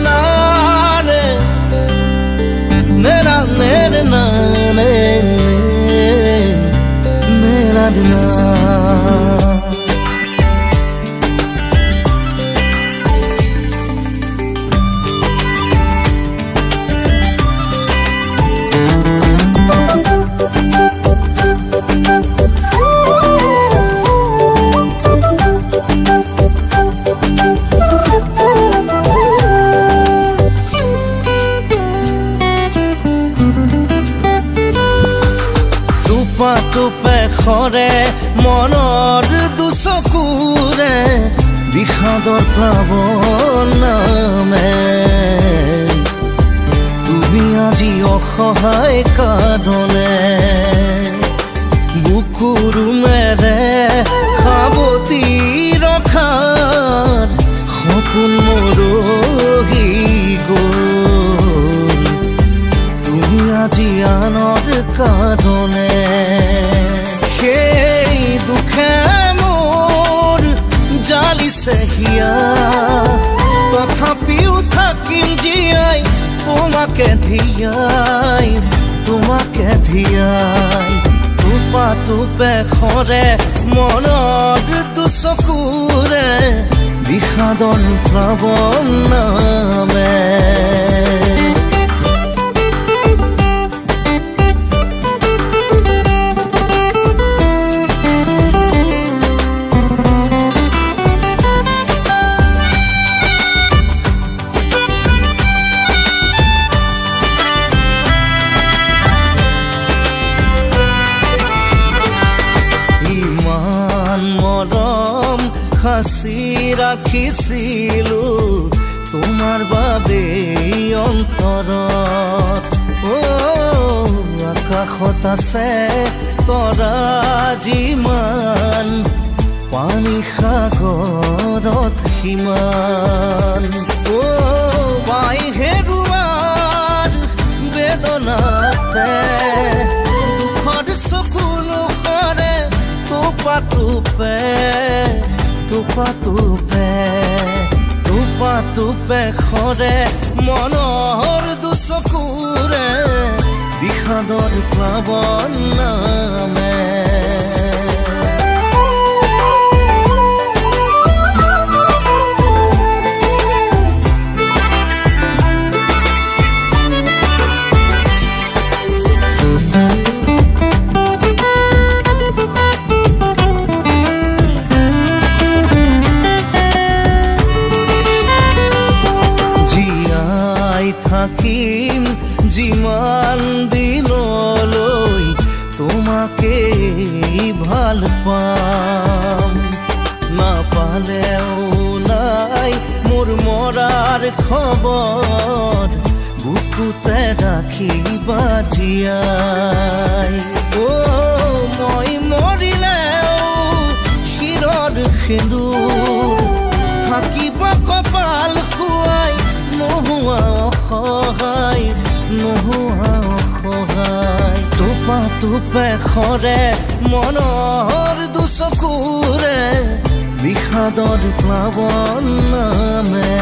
na ne ne na ne na ne ne na na টুপে খৰে মনৰ দুচকুৰে বিষাদৰ প্লাৱন নামে তুমি আজি অসহায় কাৰণে বুকুৰুমেৰে সাৱটি ৰখাৰ সপোন মৰহি গ'ল তুমি আজি আনৰ কাৰণে সেই দুখে মোৰ জালিছে হিয়া তথাপিও থাকিম জীয়াই তোমাকে ধিয়াই টুপা টুপে খৰে মনৰ দুচকুৰে বিষাদৰ প্লাৱন নামে সাঁচি ৰাখিছিলো তোমাৰ বাবে অন্তৰত আকাশত আছে তৰা যিমান পানী সাগৰত সিমান বাই হেৰুৱাৰ বেদনাতে দুখৰ চকুলো সৰে টুপা টুপে খৰে মনৰ দুচকুৰে বিষাদৰ প্লাৱন নামে থাকিম যিমান দিনলৈ তোমাকে ভাল পাম নাপালেও নাই মোৰ মৰাৰ খবৰ বুকুতে ৰাখিবা জীয়াই মই মৰিলেও শিৰৰ সেন্দুৰ থাকিব কপাল খুৱাই নোহোৱা অসহায় টুপে খৰে মনৰ দুচকুৰে বিষাদৰ প্লাৱন নামে